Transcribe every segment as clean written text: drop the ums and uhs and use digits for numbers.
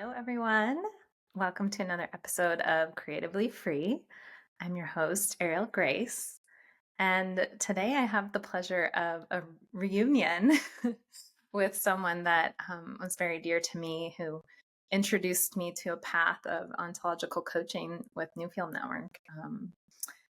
Hello, everyone. Welcome to another episode of Creatively Free. I'm your host, arielgrace, and today I have the pleasure of a reunion with someone that was very dear to me, who introduced me to a path of ontological coaching with Newfield Network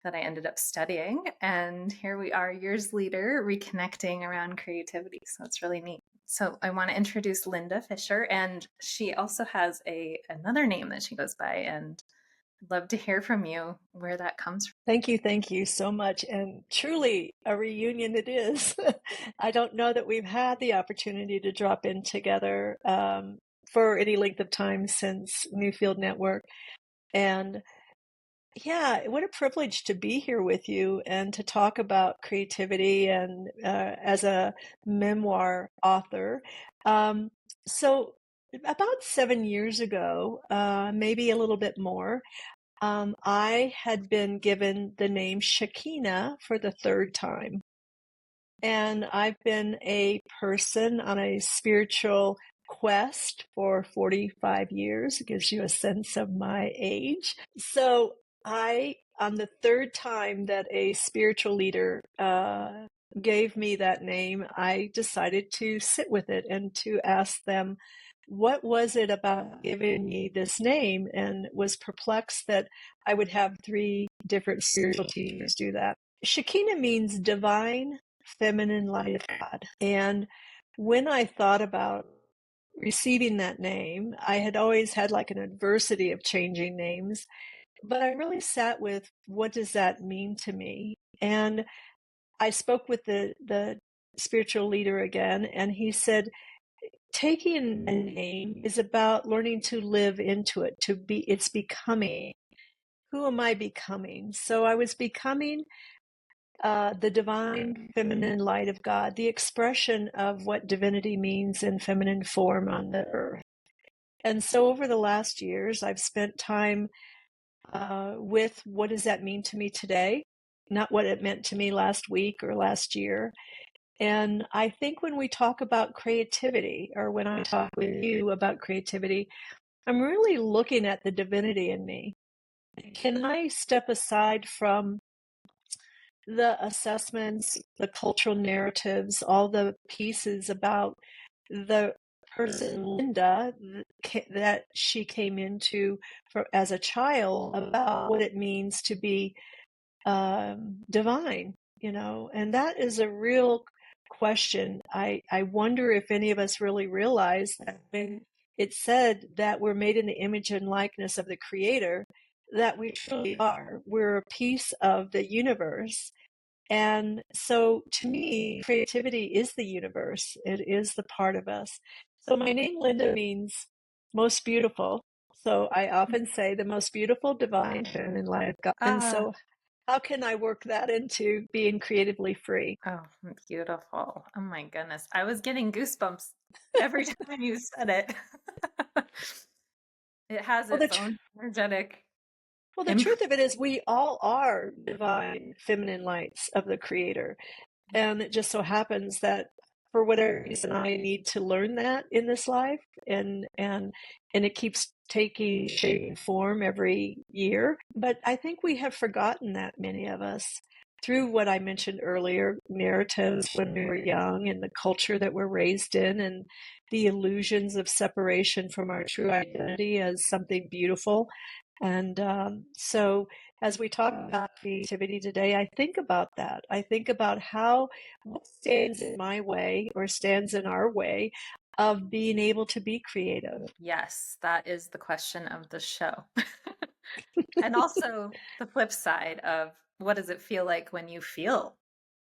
that I ended up studying. And here we are years later, reconnecting around creativity. So it's really neat. So I want to introduce Linda Fischer, and she also has another name that she goes by, and I'd love to hear from you where that comes from. Thank you so much. And truly a reunion it is. I don't know that we've had the opportunity to drop in together for any length of time since Newfield Network. And yeah, what a privilege to be here with you and to talk about creativity and as a memoir author. Um, so about 7 years ago, maybe a little bit more, I had been given the name Shekinah for the third time. And I've been a person on a spiritual quest for 45 years. It gives you a sense of my age. So on the third time that a spiritual leader gave me that name, I decided to sit with it and to ask them, what was it about giving me this name? And was perplexed that I would have three different spiritual teachers do that. Shekinah means divine feminine light of God. And when I thought about receiving that name, I had always had like an adversity of changing names, but I really sat with, what does that mean to me? And I spoke with the spiritual leader again, and he said, taking a name is about learning to live into it, it's becoming. Who am I becoming? So I was becoming the divine feminine light of God, the expression of what divinity means in feminine form on the earth. And so over the last years, I've spent time with, what does that mean to me today? Not what it meant to me last week or last year. And I think when we talk about creativity, or when I talk with you about creativity, I'm really looking at the divinity in me. Can I step aside from the assessments, the cultural narratives, all the pieces about the person Linda that she came into as a child, about what it means to be divine, and that is a real question. I wonder if any of us really realize that when it said that we're made in the image and likeness of the Creator, that we truly are. We're a piece of the universe. And so to me, creativity is the universe. It is the part of us. So my name, Linda, means most beautiful. So I often say the most beautiful, divine, feminine light of God. And Ah, so how can I work that into being creatively free? oh, beautiful. Oh my goodness. I was getting goosebumps every time you said it. It has Well, its own energetic the imprint. truth of it is we all are divine, feminine lights of the Creator. And it just so happens that for whatever reason, I need to learn that in this life, and it keeps taking shape and form every year. But I think we have forgotten that, many of us, through what I mentioned earlier, narratives when we were young and the culture that we're raised in, and the illusions of separation from our true identity as something beautiful. And so as we talk about creativity today, I think about that. I think about what stands in my way or stands in our way of being able to be creative. Yes, that is the question of the show. And also the flip side of, what does it feel like when you feel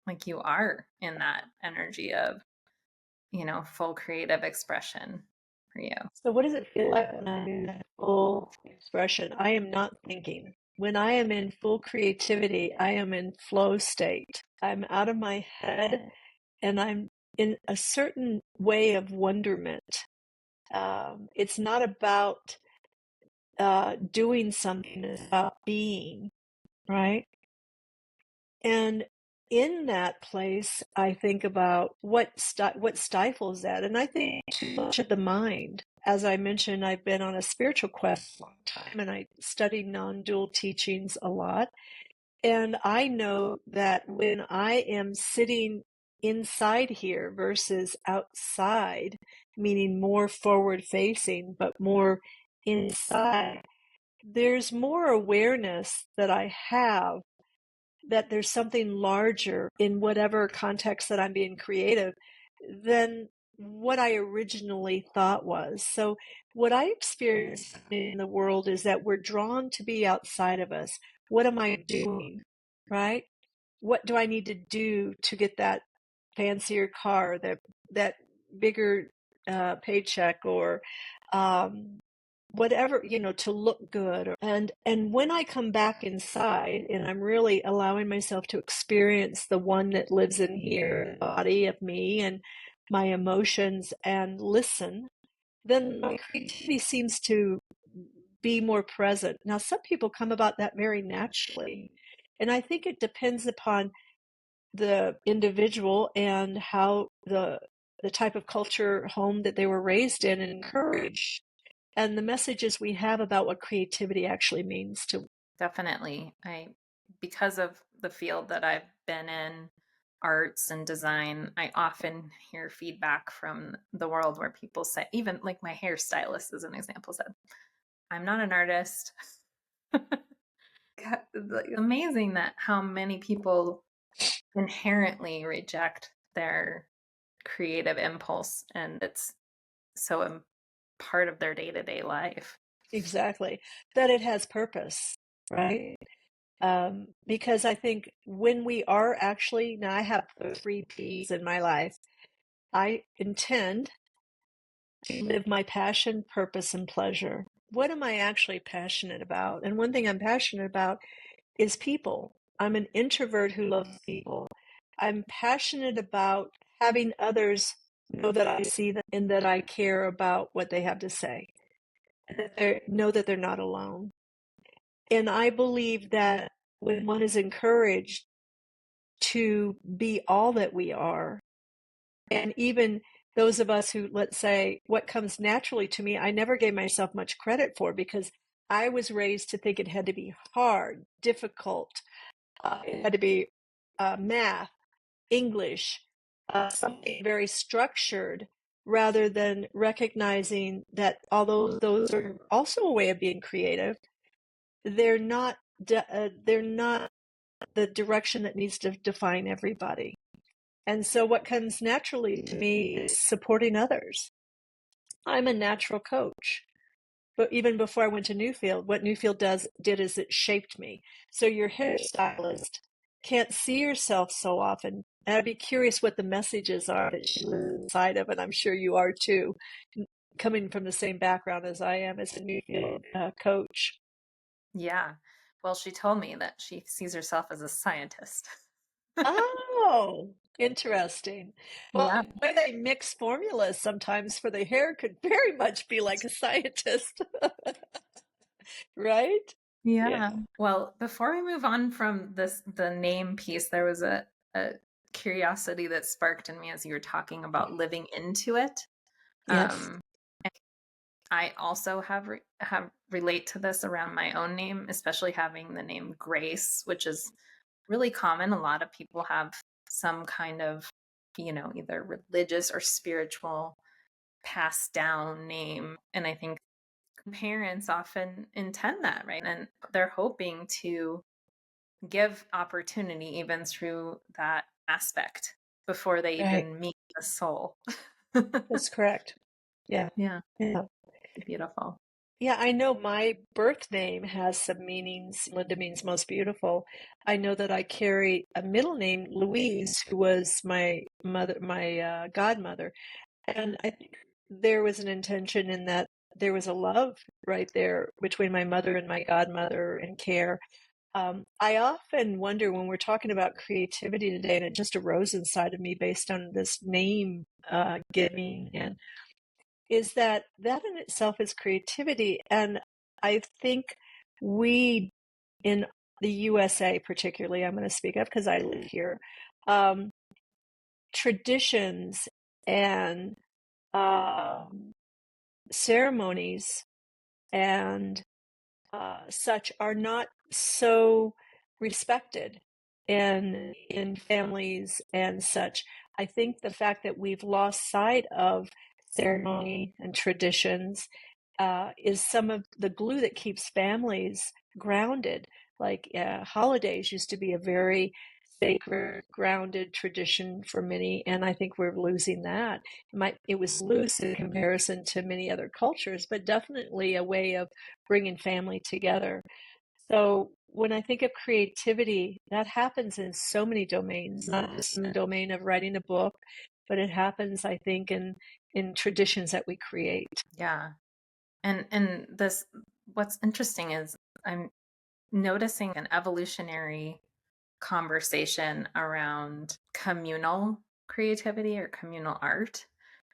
like you are in that energy of, full creative expression for you? So what does it feel like when I'm in that full expression? I am not thinking. When I am in full creativity, I am in flow state. I'm out of my head and I'm in a certain way of wonderment. It's not about doing something, it's about being, right? And in that place, I think about what stifles that. And I think too much of the mind. as I mentioned, I've been on a spiritual quest for a long time, and I study non-dual teachings a lot. And I know that when I am sitting inside here versus outside, meaning more forward facing, but more inside, there's more awareness that I have that there's something larger in whatever context that I'm being creative than what I originally thought was. So what I experience in the world is that we're drawn to be outside of us. What am I doing? Right? What do I need to do to get that fancier car, that bigger paycheck, or um, whatever, to look good? And when I come back inside and I'm really allowing myself to experience the one that lives in here, the body of me and my emotions, and listen, then my creativity seems to be more present. Now, some people come about that very naturally. And I think it depends upon the individual and how the type of culture, home that they were raised in and encouraged, and the messages we have about what creativity actually means to. Definitely. Because of the field that I've been in, arts and design, I often hear feedback from the world where people say, even like my hairstylist as an example said, I'm not an artist. Amazing that how many people inherently reject their creative impulse, and it's so part of their day-to-day life. Exactly, that it has purpose, right? Because I think when we are actually, now I have the three P's in my life. I intend to live my passion, purpose, and pleasure. What am I actually passionate about? And one thing I'm passionate about is people. I'm an introvert who loves people. I'm passionate about having others know that I see them and that I care about what they have to say, and that they know that they're not alone. And I believe that when one is encouraged to be all that we are, and even those of us who, let's say, what comes naturally to me, I never gave myself much credit for, because I was raised to think it had to be hard, difficult, it had to be math, English, something very structured, rather than recognizing that although those are also a way of being creative, they're not they're not the direction that needs to define everybody. And so what comes naturally to me is supporting others. I'm a natural coach. But even before I went to Newfield, what did is it shaped me. So your hairstylist can't see yourself so often. And I'd be curious what the messages are that she lives inside of, and I'm sure you are too, coming from the same background as I am as a Newfield coach. Yeah. Well, she told me that she sees herself as a scientist. Oh, interesting. Well, Yeah. the way they mix formulas sometimes for the hair could very much be like a scientist, right? Yeah. Yeah. Well, before we move on from the name piece, there was a curiosity that sparked in me as you were talking about living into it. Yes. Um, I also have relate to this around my own name, especially having the name Grace, which is really common. A lot of people have some kind of, either religious or spiritual passed down name. And I think parents often intend that, right? And they're hoping to give opportunity even through that aspect before they Right. even meet the soul. That's correct. Yeah. Yeah, Yeah. beautiful. Yeah, I know my birth name has some meanings. Linda means most beautiful. I know that I carry a middle name, Louise, who was my mother, my godmother. And I think there was an intention in that there was a love right there between my mother and my godmother and care. I often wonder when we're talking about creativity today, and it just arose inside of me based on this name giving, and is that in itself is creativity. And I think we in the USA, particularly, I'm going to speak up because I live here, um, traditions and um, ceremonies and such are not so respected in families and such. I think the fact that we've lost sight of ceremony and traditions is some of the glue that keeps families grounded. Like holidays used to be a very sacred, grounded tradition for many, and I think we're losing that. It was loose in comparison to many other cultures, but definitely a way of bringing family together. So when I think of creativity, that happens in so many domains, not just in the domain of writing a book, but it happens, I think, in traditions that we create. Yeah. And this what's interesting is I'm noticing an evolutionary conversation around communal creativity or communal art.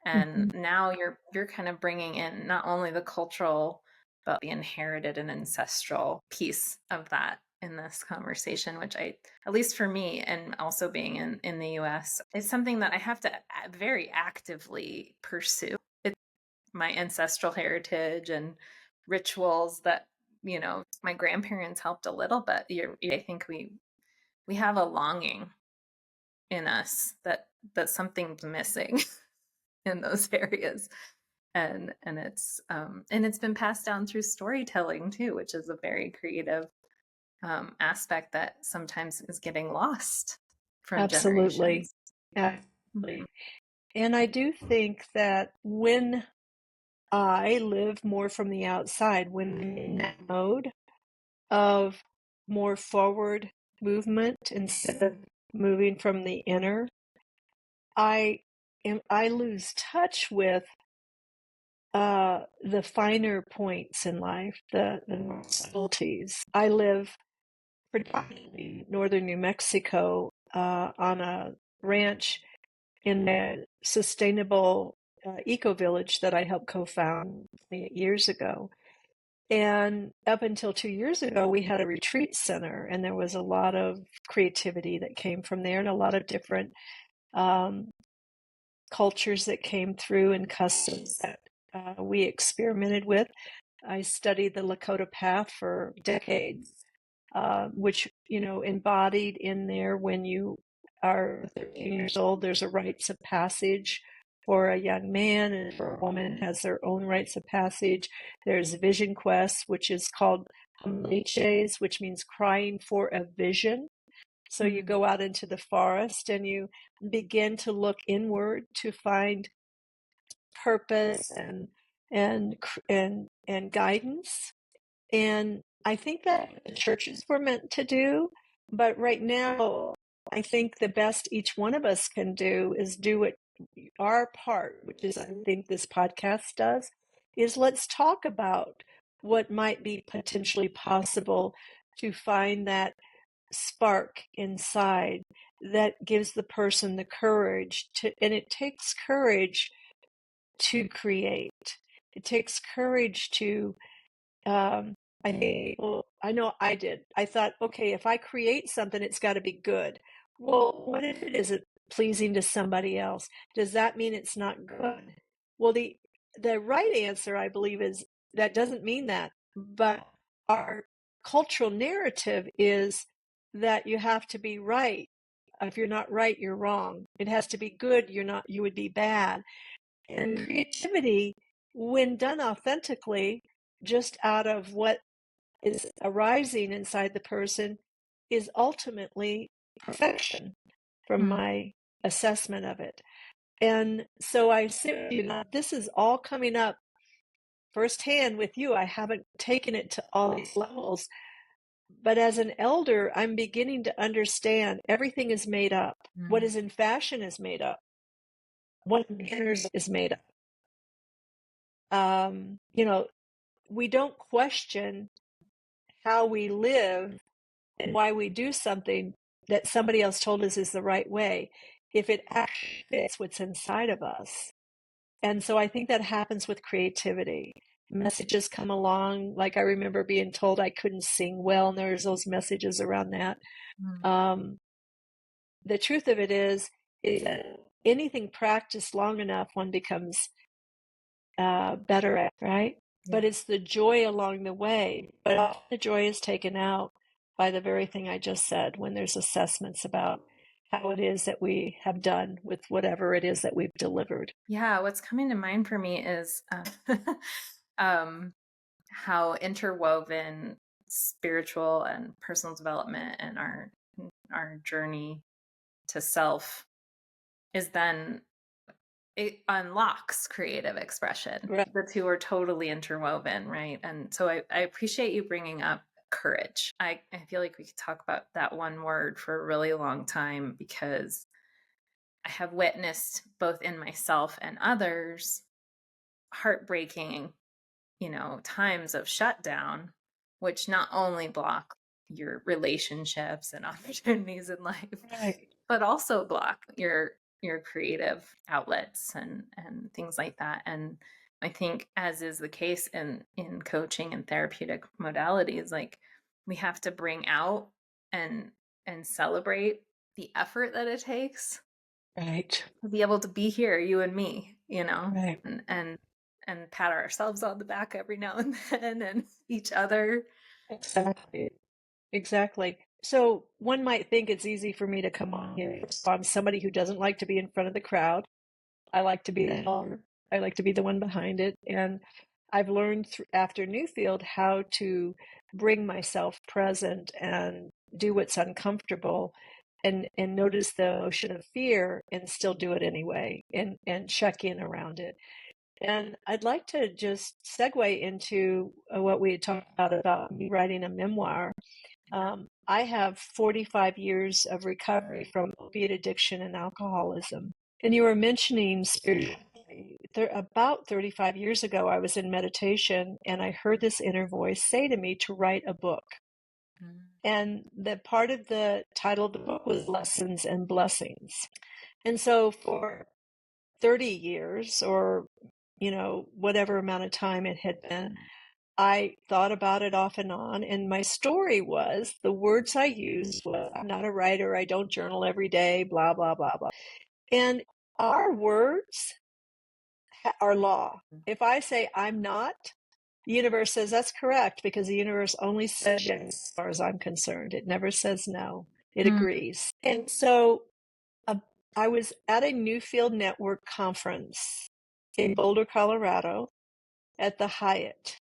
And Mhm. now you're kind of bringing in not only the cultural but the inherited and ancestral piece of that in this conversation, which I, at least for me, and also being in the US, is something that I have to very actively pursue. It's my ancestral heritage and rituals that, my grandparents helped a little, but I think we have a longing in us that something's missing in those areas, and it's been passed down through storytelling too, which is a very creative aspect that sometimes is getting lost from Absolutely. generations. Absolutely. And I do think that when I live more from the outside, when I'm in that mode of more forward movement instead of moving from the inner, I lose touch with the finer points in life, the subtleties. I live predominantly in northern New Mexico on a ranch in a sustainable eco village that I helped co-found 8 years ago. And up until 2 years ago, we had a retreat center, and there was a lot of creativity that came from there, and a lot of different um, cultures that came through and customs that we experimented with. I studied the Lakota Path for decades, which, embodied in there when you are 13 years old, there's a rites of passage for a young man, and for a woman has their own rites of passage. There's Vision Quest, which is called Hamleches, which means crying for a vision. So you Mm, go out into the forest and you begin to look inward to find purpose and guidance. And I think that the churches were meant to do, but right now, I think the best each one of us can do is do it our part, which is I think this podcast does, is let's talk about what might be potentially possible to find that spark inside that gives the person the courage to, and it takes courage to create. It takes courage to, um, I think, well, I know I did. I thought, okay, if I create something, it's got to be good. Well, what if it isn't pleasing to somebody else? Does that mean it's not good? Well, the right answer, I believe, is that doesn't mean that. But our cultural narrative is that you have to be right. If you're not right, you're wrong. It has to be good. You're not. You would be bad. And creativity, when done authentically, just out of what is arising inside the person, is ultimately perfection from mm, my assessment of it. And so I say, this is all coming up firsthand with you. I haven't taken it to all these levels, but as an elder, I'm beginning to understand everything is made up. What mm, is in fashion is made up. What enters is made up. Um, you know, we don't question how we live and why we do something that somebody else told us is the right way if it actually fits what's inside of us. And so I think that happens with creativity. Messages come along, like I remember being told I couldn't sing well, and there's those messages around that. mm, Um, the truth of it is that anything practiced long enough, one becomes better at, right? Yeah. But it's the joy along the way. But often the joy is taken out by the very thing I just said when there's assessments about how it is that we have done with whatever it is that we've delivered. Yeah, what's coming to mind for me is um, how interwoven spiritual and personal development and our journey to self is then it unlocks creative expression. Right. The two are totally interwoven, right? And so I appreciate you bringing up courage. I feel like we could talk about that one word for a really long time because I have witnessed both in myself and others heartbreaking, times of shutdown, which not only block your relationships and opportunities in life, Right. but also block your creative outlets and things like that. And I think, as is the case in coaching and therapeutic modalities, like we have to bring out and celebrate the effort that it takes Right. to be able to be here, you and me, Right. and pat ourselves on the back every now and then and each other. Exactly. Exactly. So one might think it's easy for me to come on here. So I'm somebody who doesn't like to be in front of the crowd. I like to be the helper. I like to be the one behind it. And I've learned after Newfield how to bring myself present and do what's uncomfortable and notice the emotion of fear and still do it anyway and check in around it. And I'd like to just segue into what we had talked about me writing a memoir. I have 45 years of recovery from opiate addiction and alcoholism. And you were mentioning spirituality. About 35 years ago, I was in meditation and I heard this inner voice say to me to write a book. Mm. And the part of the title of the book was Lessons and Blessings. And so for 30 years or, whatever amount of time it had been, I thought about it off and on, and my story was the words I used was, I'm not a writer, I don't journal every day, blah, blah, blah, blah. And our words are law. If I say I'm not, the universe says that's correct because the universe only says yes as far as I'm concerned. It never says no. It Mm. agrees. And so uh, I was at a Newfield Network conference in Boulder, Colorado at the Hyatt.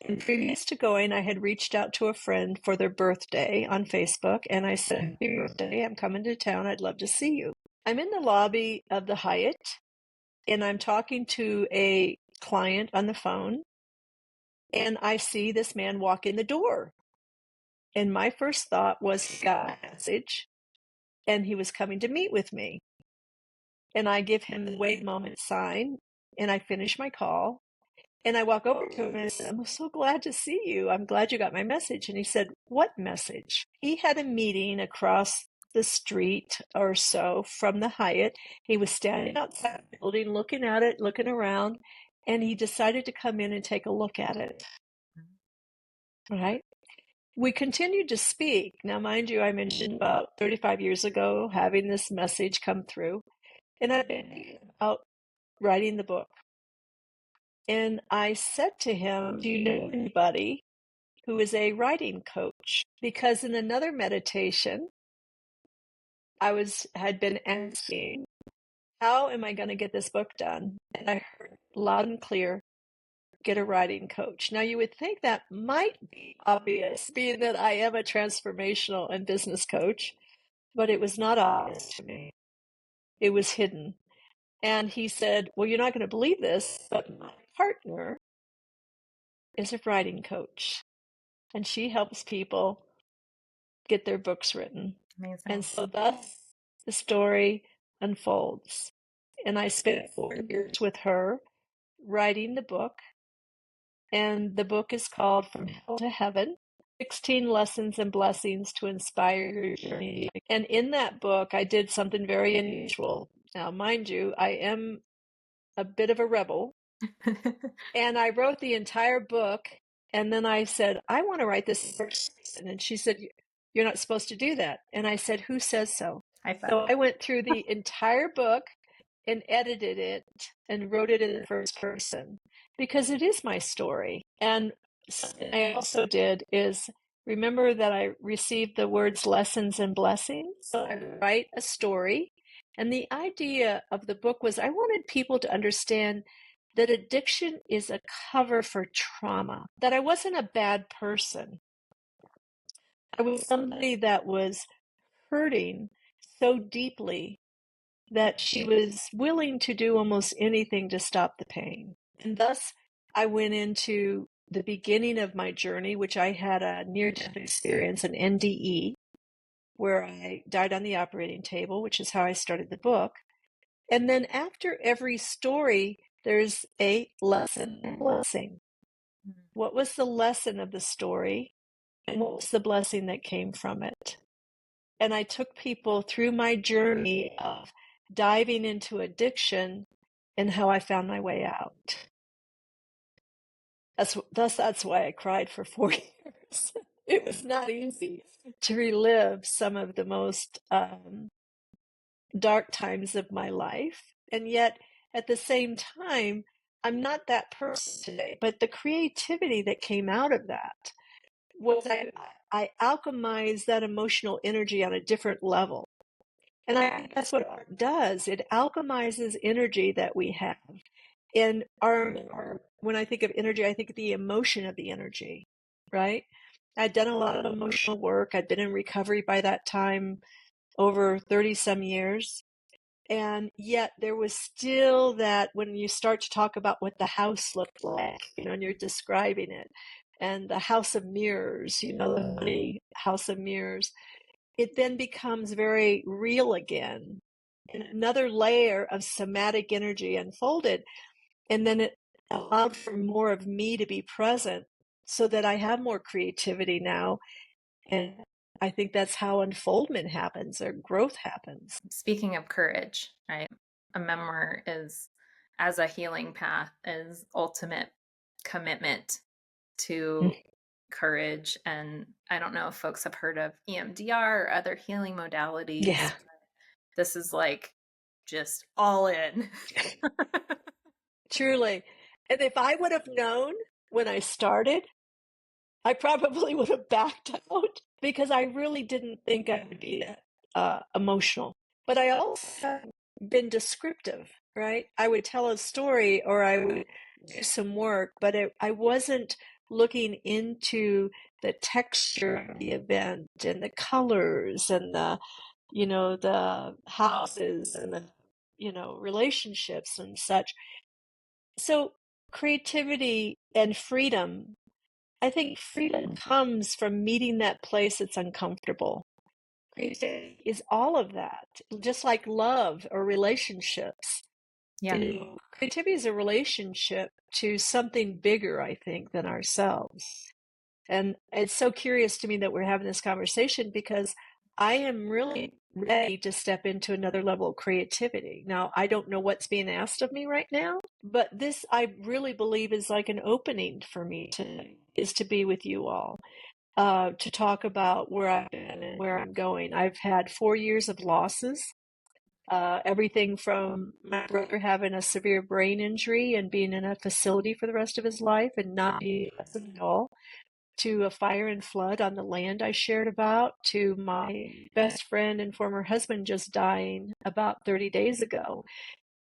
And previous to going, I had reached out to a friend for their birthday on Facebook, and I said, Happy birthday, I'm coming to town, I'd love to see you. I'm in the lobby of the Hyatt, and I'm talking to a client on the phone, and I see this man walk in the door. And my first thought was he got a message, and he was coming to meet with me. And I give him the wait moment sign, and I finish my call. And I walk over to him and I said, I'm so glad to see you. I'm glad you got my message. And he said, What message? He had a meeting across the street or so from the Hyatt. He was standing outside the building, looking at it, looking around, and he decided to come in and take a look at it. Right? We continued to speak. Now, mind you, I mentioned about 35 years ago having this message come through, and I've been thinking about writing the book. And I said to him, Do you know anybody who is a writing coach? Because in another meditation, had been asking, how am I going to get this book done? And I heard loud and clear, get a writing coach. Now you would think that might be obvious, being that I am a transformational and business coach, but it was not obvious to me. It was hidden. And he said, well, you're not going to believe this, but my partner is a writing coach and she helps people get their books written. And Amazing. so thus the story unfolds. And I spent 4 years with her writing the book. And the book is called From Hell to Heaven, 16 Lessons and Blessings to Inspire Your Journey. And in that book, I did something very unusual. Now, mind you, I am a bit of a rebel. And I wrote the entire book. And then I said, I want to write this first. And she said, you're not supposed to do that. And I said, who says so? High five. So I went through the entire book and edited it and wrote it in the first person because it is my story. And something I also did is remember that I received the words lessons and blessings. So I write a story. And the idea of the book was I wanted people to understand that addiction is a cover for trauma, that I wasn't a bad person. I was somebody that was hurting so deeply that she was willing to do almost anything to stop the pain. And thus, I went into the beginning of my journey, which I had a near-death experience, an NDE, where I died on the operating table, which is how I started the book. And then after every story, there's a lesson and blessing. What was the lesson of the story? And what was the blessing that came from it? And I took people through my journey of diving into addiction and how I found my way out. That's why I cried for 4 years. It was not easy to relive some of the most dark times of my life. And yet, at the same time, I'm not that person today. But the creativity that came out of that was I alchemized that emotional energy on a different level. And I think that's what art does. It alchemizes energy that we have. And when I think of energy, I think of the emotion of the energy, right? I'd done a lot of emotional work. I'd been in recovery by that time, over 30 some years. And yet there was still that when you start to talk about what the house looked like, and you're describing it, and the house of mirrors, the money house of mirrors, it then becomes very real again. And another layer of somatic energy unfolded. And then it allowed for more of me to be present so that I have more creativity now. And I think that's how unfoldment happens or growth happens. Speaking of courage, right? A memoir is, as a healing path, is ultimate commitment to courage. And I don't know if folks have heard of EMDR or other healing modalities. Yeah, This is like just all in. truly. And if I would have known when I started, I probably would have backed out because I really didn't think I would be that emotional. But I also have been descriptive, right? I would tell a story or I would do some work, but I wasn't looking into the texture of the event and the colors and the houses and the, relationships and such. So creativity and freedom, I think freedom comes from meeting that place that's uncomfortable. Creativity is all of that, just like love or relationships. Yeah. Creativity is a relationship to something bigger, I think, than ourselves. And it's so curious to me that we're having this conversation because I am really ready to step into another level of creativity. Now, I don't know what's being asked of me right now, but this I really believe is like an opening for me is to be with you all, to talk about where I've been and where I'm going. I've had 4 years of losses, everything from my brother having a severe brain injury and being in a facility for the rest of his life and not being present at all, to a fire and flood on the land I shared about, to my best friend and former husband just dying about 30 days ago.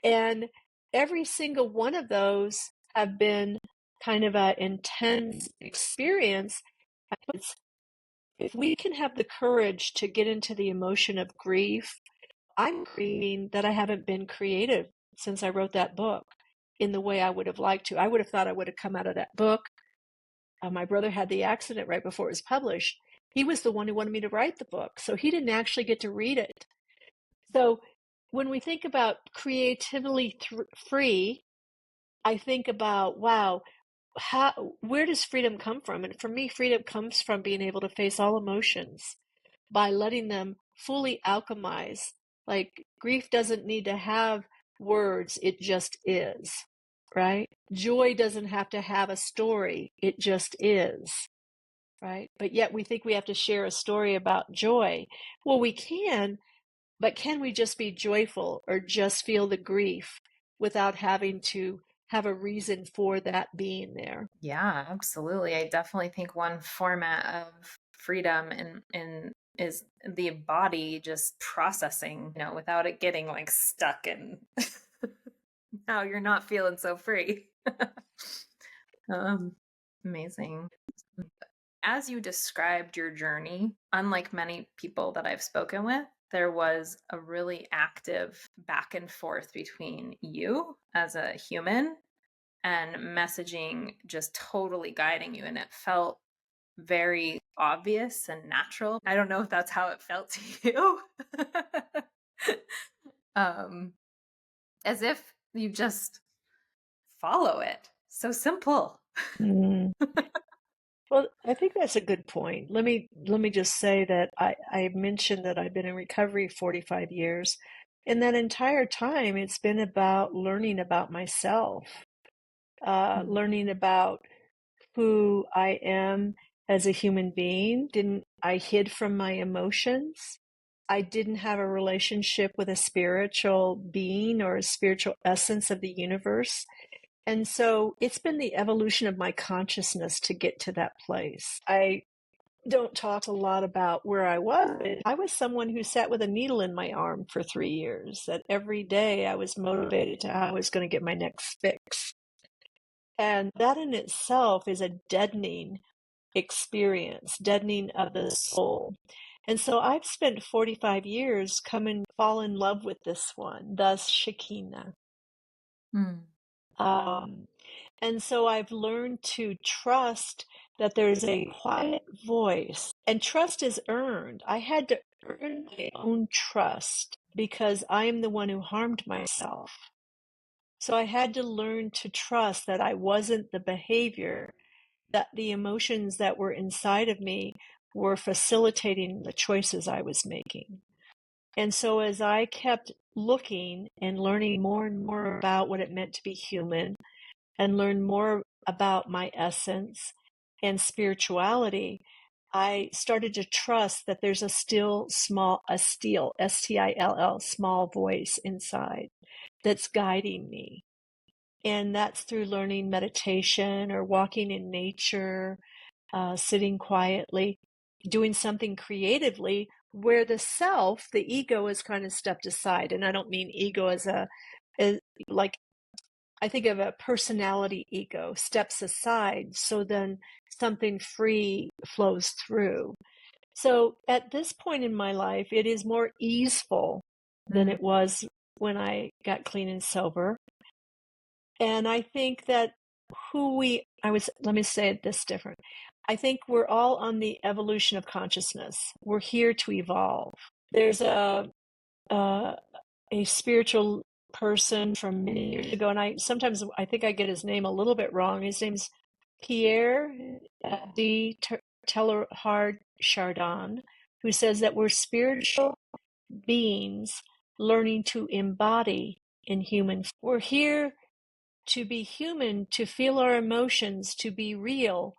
And every single one of those have been kind of an intense experience. If we can have the courage to get into the emotion of grief, I'm grieving that I haven't been creative since I wrote that book in the way I would have liked to. I would have thought I would have come out of that book. My brother had the accident right before it was published. He was the one who wanted me to write the book, so he didn't actually get to read it. So when we think about creatively free, I think about, wow, where does freedom come from? And for me, freedom comes from being able to face all emotions by letting them fully alchemize. Like grief doesn't need to have words, it just is, right? Joy doesn't have to have a story, it just is, right? But yet we think we have to share a story about joy. Well, we can, But can we just be joyful or just feel the grief without having to have a reason for that being there? Yeah, absolutely. I definitely think one format of freedom in is the body just processing, without it getting like stuck and now you're not feeling so free. um, Amazing. As you described your journey, unlike many people that I've spoken with, there was a really active back and forth between you as a human and messaging just totally guiding you. And it felt very obvious and natural. I don't know if that's how it felt to you. um, as if you just follow it. So simple. Mm. Well, I think that's a good point. Let me just say that I mentioned that I've been in recovery 45 years. And that entire time, it's been about learning about myself, Mm, learning about who I am as a human being. Didn't I hid from my emotions? I didn't have a relationship with a spiritual being or a spiritual essence of the universe. And so it's been the evolution of my consciousness to get to that place. I don't talk a lot about where I was. I was someone who sat with a needle in my arm for 3 years, that every day I was motivated to how I was going to get my next fix. And that in itself is a deadening experience, deadening of the soul. And so I've spent 45 years come and fall in love with this one, thus Shekinah. mm, Um, and so I've learned to trust that there's a quiet voice, and trust is earned. I had to earn my own trust because I am the one who harmed myself. So I had to learn to trust that I wasn't the behavior, that the emotions that were inside of me were facilitating the choices I was making. And so as I kept looking and learning more and more about what it meant to be human and learn more about my essence and spirituality, I started to trust that there's a still small, a still, Still, small voice inside that's guiding me. And that's through learning meditation or walking in nature, sitting quietly, doing something creatively where the self, the ego, is kind of stepped aside. And I don't mean ego as like, I think of a personality ego steps aside. So then something free flows through. So at this point in my life, it is more easeful than mm, it was when I got clean and sober. And I think that let me say this different. I think we're all on the evolution of consciousness. We're here to evolve. There's uh, a spiritual person from many years ago, and I think I get his name a little bit wrong. His name's Pierre D. Teilhard Chardin, who says that we're spiritual beings learning to embody in human. We're here to be human, to feel our emotions, to be real.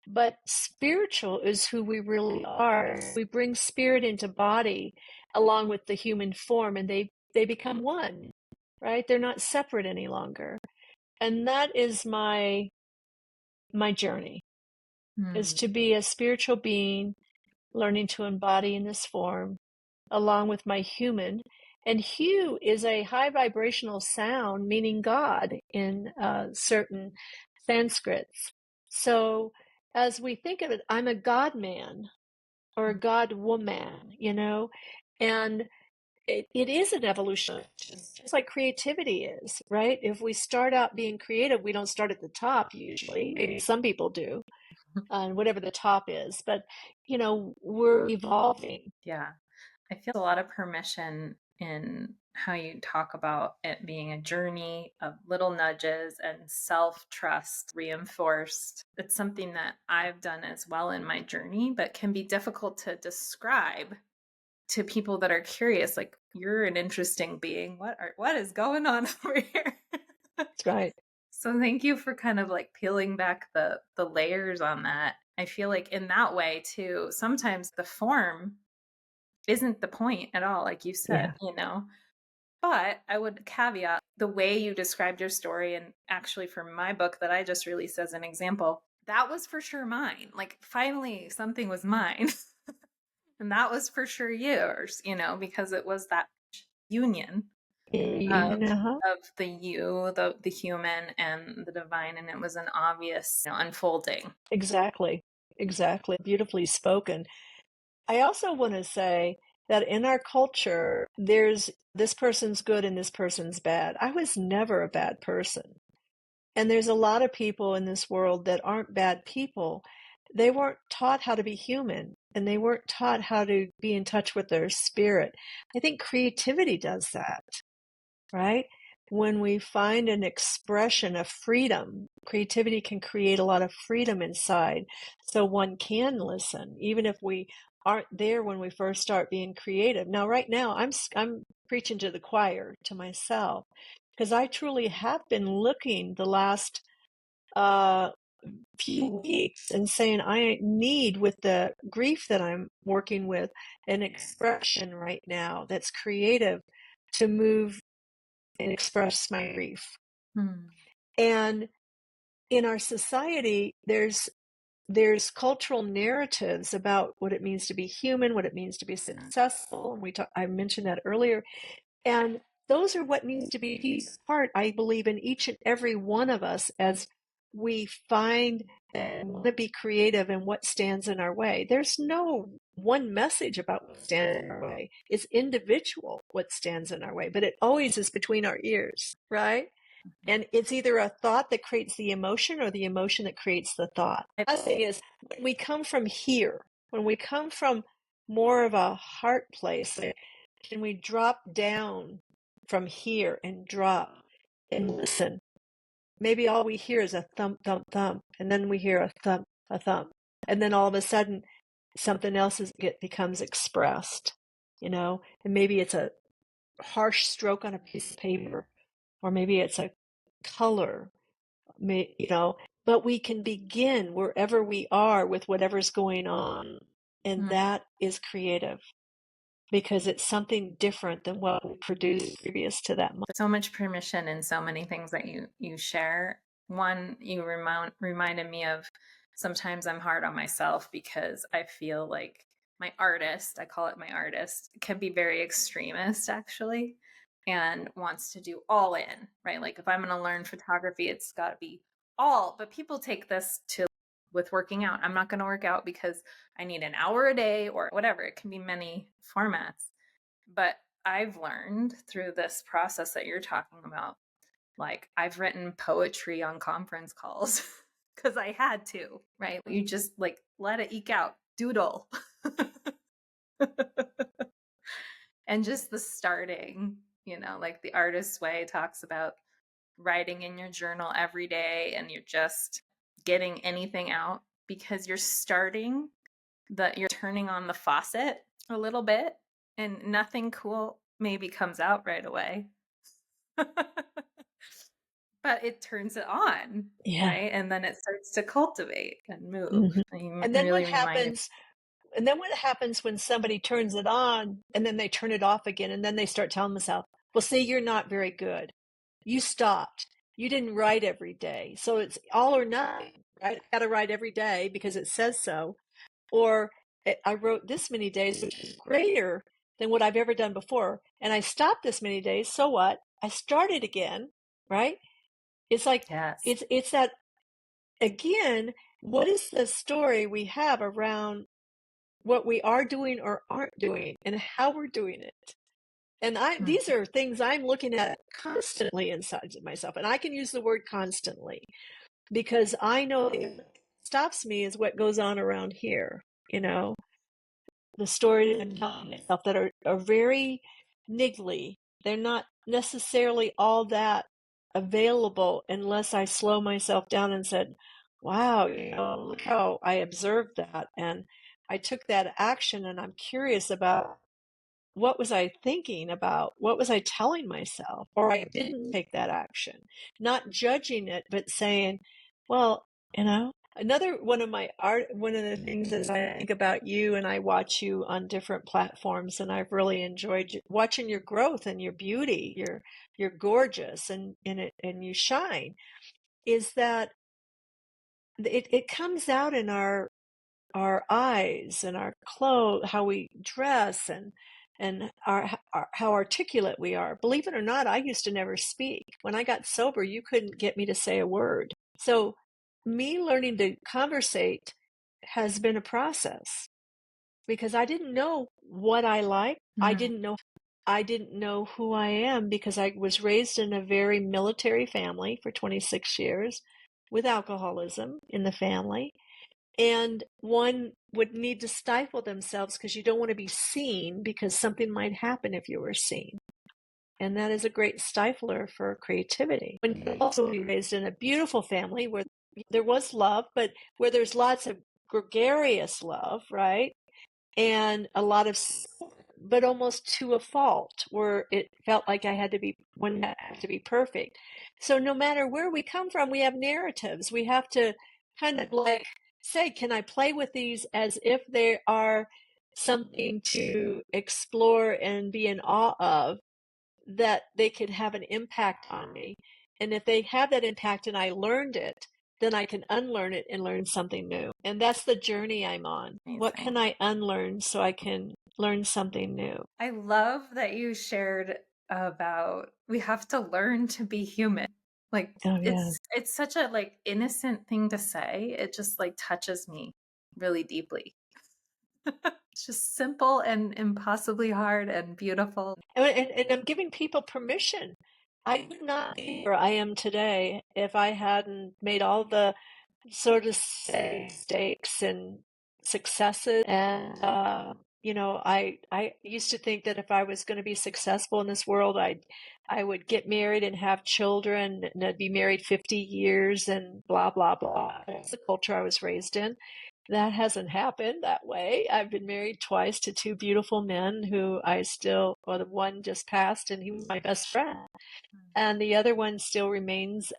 But spiritual is who we really are. We bring spirit into body along with the human form, and they become one, right? They're not separate any longer. And that is my journey, is mm, to be a spiritual being, learning to embody in this form, along with my human. And Hu is a high vibrational sound, meaning God in certain Sanskrits. So as we think of it, I'm a God man or a God woman, and it is an evolution, just like creativity is, right? If we start out being creative, we don't start at the top usually. Maybe some people do, and whatever the top is, but we're evolving. yeah. I feel a lot of permission in how you talk about it being a journey of little nudges and self trust reinforced. It's something that I've done as well in my journey, but can be difficult to describe to people that are curious. Like, you're an interesting being. What is going on over here? That's right. So thank you for kind of like peeling back the layers on that. I feel like in that way too, sometimes the form isn't the point at all, like you Yeah. said, But I would caveat the way you described your story, and actually for my book that I just released as an example, that was for sure mine. Like finally something was mine. And that was for sure yours, because it was that union of Uh-huh. the the human and the divine, and it was an obvious, unfolding. Exactly. Exactly. Beautifully spoken. I also want to say that in our culture, there's this person's good and this person's bad. I was never a bad person. And there's a lot of people in this world that aren't bad people. They weren't taught how to be human and they weren't taught how to be in touch with their spirit. I think creativity does that, right? When we find an expression of freedom, creativity can create a lot of freedom inside. So one can listen, even if we aren't there when we first start being creative. Now, right now, I'm preaching to the choir, to myself, because I truly have been looking the last uh, few weeks and saying, I need, with the grief that I'm working with, an expression right now that's creative to move and express my grief. Hmm. And in our society, there's cultural narratives about what it means to be human, what it means to be successful. And I mentioned that earlier. And those are what needs to be pieced apart, I believe, in each and every one of us as we find and want to be creative in what stands in our way. There's no one message about what stands in our way. It's individual what stands in our way, but it always is between our ears, right? And it's either a thought that creates the emotion or the emotion that creates the thought. The thing is, when we come from here, when we come from more of a heart place, can we drop down from here and drop and listen? Maybe all we hear is a thump, thump, thump, and then we hear a thump, a thump, and then all of a sudden something else becomes expressed, and maybe it's a harsh stroke on a piece of paper, or maybe it's a color, but we can begin wherever we are with whatever's going on. And Hmm. that is creative because it's something different than what we produced previous to that moment. So much permission in so many things that you share. One, you reminded me of sometimes I'm hard on myself because I feel like my artist, I call it my artist, can be very extremist actually, and wants to do all in, right? Like if I'm going to learn photography, it's got to be all. But people take this to with working out. I'm not going to work out because I need an hour a day or whatever. It can be many formats. But I've learned through this process that you're talking about, like I've written poetry on conference calls because I had to, right? You just like let it eke out, doodle. And just the starting, like the artist's way talks about writing in your journal every day and you're just getting anything out because you're starting that you're turning on the faucet a little bit and nothing cool maybe comes out right away. But it turns it on, Yeah. right? And then it starts to cultivate and move. Hmm. And you And then what really reminded happens? And then what happens when somebody turns it on and then they turn it off again and then they start telling themselves, well, see, you're not very good. You stopped. You didn't write every day. So it's all or nothing, right? I got to write every day because it says so. Or I wrote this many days, which is greater than what I've ever done before. And I stopped this many days. So what? I started again, right? It's like, yes. it's that again, what is the story we have around what we are doing or aren't doing and how we're doing it? And Mm. these are things I'm looking at constantly inside of myself. And I can use the word constantly because I know what stops me is what goes on around here, you know, the stories I'm telling myself that are very niggly. They're not necessarily all that available unless I slow myself down and said, wow, look how I observed that. And I took that action and I'm curious about what was I thinking about? What was I telling myself? Or I didn't take that action, not judging it, but saying, well, you know, Another one of the things as I think about you and I watch you on different platforms, and I've really enjoyed watching your growth and your beauty. You're gorgeous and you shine. Is that it comes out in our eyes and our clothes, how we dress, and how articulate we are. Believe it or not, I used to never speak. When I got sober, you couldn't get me to say a word. So me learning to conversate has been a process because I didn't know what I like. Mm, I didn't know who I am because I was raised in a very military family for 26 years with alcoholism in the family. And one would need to stifle themselves because you don't want to be seen because something might happen if you were seen. And that is a great stifler for creativity. When you also be raised in a beautiful family where there was love, but where there's lots of gregarious love, right? And a lot of, but almost to a fault, where it felt like I had to be, one had to be perfect. So no matter where we come from, we have narratives. We have to kind of like say, can I play with these as if they are something to explore and be in awe of, that they could have an impact on me. And if they have that impact and I learned it, then I can unlearn it and learn something new. And that's the journey I'm on. What amazing. can I unlearn so I can learn something new? I love that you shared about we have to learn to be human. Like Oh, yeah. it's such a like innocent thing to say. It just like touches me really deeply. It's just simple and impossibly hard and beautiful. And I'm giving people permission. I would not be where I am today if I hadn't made all the sort of mistakes and successes. And I used to think that if I was going to be successful in this world, I would get married and have children, and I'd be married 50 years and blah blah blah. That's the culture I was raised in. That hasn't happened that way. I've been married twice to two beautiful men who I still, well, the one just passed and he was my best friend. And the other one still remains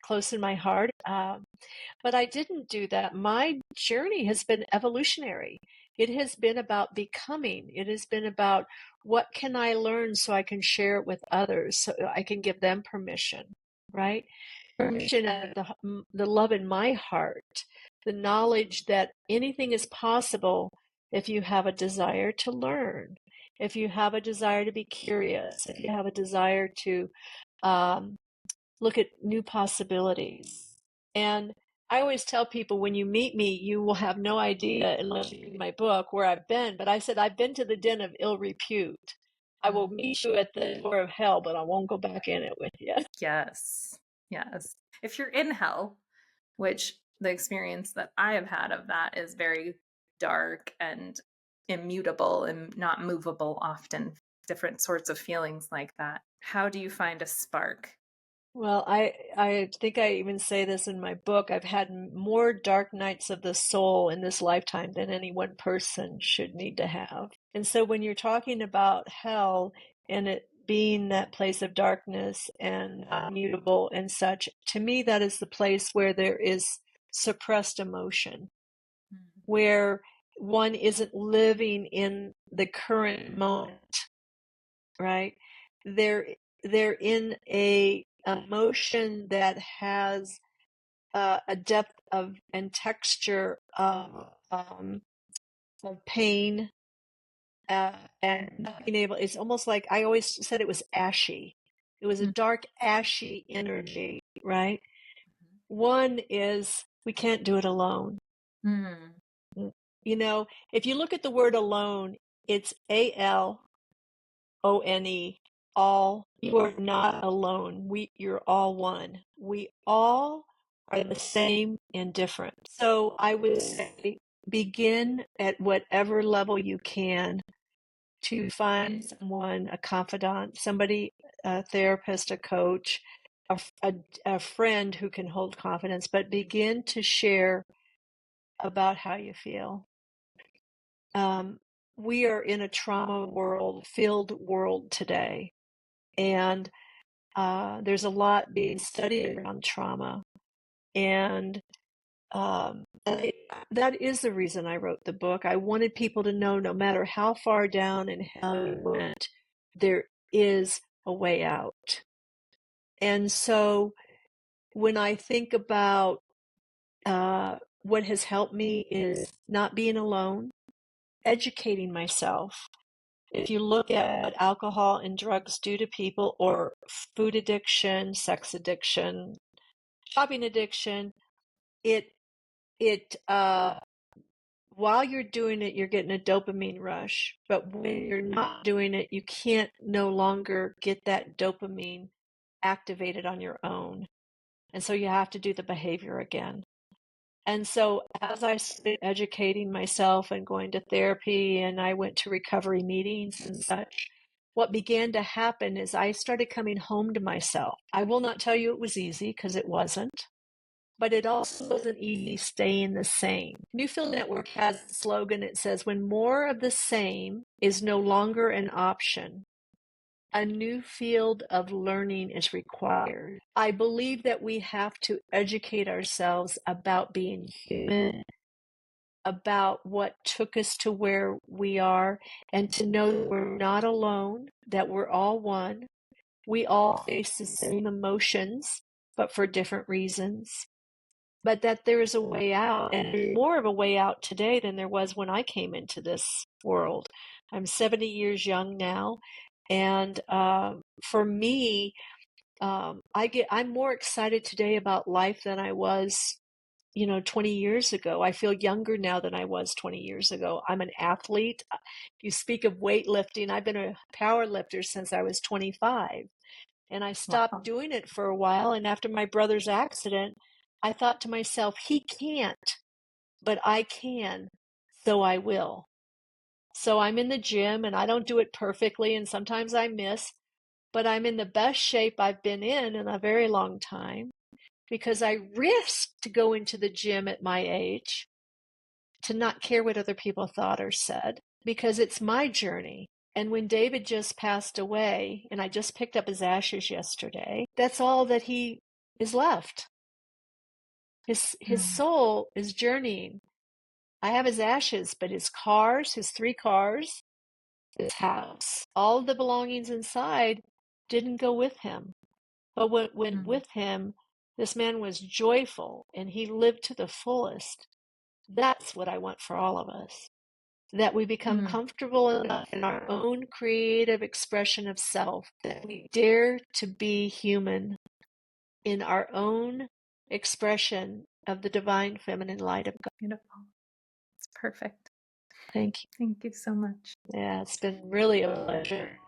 close in my heart. But I didn't do that. My journey has been evolutionary. It has been about becoming. It has been about what can I learn so I can share it with others, so I can give them permission, right? Permission of the love in my heart, the knowledge that anything is possible if you have a desire to learn, if you have a desire to be curious, if you have a desire to um, look at new possibilities. And I always tell people when you meet me, you will have no idea unless you read my book where I've been. But I said, I've been to the den of ill repute. I will meet you at the door of hell, but I won't go back in it with you. Yes. Yes. If you're in hell, which the experience that I have had of that is very dark and immutable and not movable often, different sorts of feelings like that. How do you find a spark? Well, I think I even say this in my book. I've had more dark nights of the soul in this lifetime than any one person should need to have. And so when you're talking about hell and it being that place of darkness and mutable and such, to me, that is the place where there is suppressed emotion, Mm. where one isn't living in the current moment, right? They're they're in a emotion that has a depth of and texture of pain and not being able. It's almost like I always said it was ashy. It was a Mm. dark, ashy energy, right? One is we can't do it alone. Mm. You know, if you look at the word alone, it's ALONE, all. You are not alone. You're all one. We all are the same and different. So I would say begin at whatever level you can to find someone, a confidant, somebody, a therapist, a coach, a friend who can hold confidence, but begin to share about how you feel. Um, we are in a trauma world, filled world today. And there's a lot being studied around trauma. And That is the reason I wrote the book. I wanted people to know no matter how far down in hell you went, there is a way out. And so when I think about what has helped me is not being alone, educating myself. If you look at what alcohol and drugs do to people, or food addiction, sex addiction, shopping addiction, it it while you're doing it, you're getting a dopamine rush. But when you're not doing it, you can't no longer get that dopamine activated on your own. And so you have to do the behavior again. And so as I started educating myself and going to therapy, and I went to recovery meetings and such, what began to happen is I started coming home to myself. I will not tell you it was easy, because it wasn't, but it also wasn't easy staying the same. Newfield Network has a slogan. It says, when more of the same is no longer an option, a new field of learning is required. I believe that we have to educate ourselves about being human, about what took us to where we are, and to know that we're not alone, that we're all one. We all face the same emotions, but for different reasons. But that there is a way out, and there's more of a way out today than there was when I came into this world. I'm 70 years young now, and for me, I'm more excited today about life than I was, 20 years ago. I feel younger now than I was 20 years ago. I'm an athlete. You speak of weightlifting. I've been a power lifter since I was 25. And I stopped Wow. doing it for a while. And after my brother's accident, I thought to myself, he can't, but I can, so I will. So I'm in the gym, and I don't do it perfectly, and sometimes I miss, but I'm in the best shape I've been in a very long time, because I risked to go into the gym at my age, to not care what other people thought or said, because it's my journey. And when David just passed away, and I just picked up his ashes yesterday, that's all that he is left. His Mm, soul is journeying. I have his ashes, but his cars, his 3 cars, his house, all the belongings inside didn't go with him. But what went mm, with him, this man was joyful, and he lived to the fullest. That's what I want for all of us. That we become mm. comfortable enough in our own creative expression of self, that we dare to be human in our own expression of the divine feminine light of God. Beautiful. It's perfect. Thank you. Thank you so much. Yeah, it's been really a pleasure.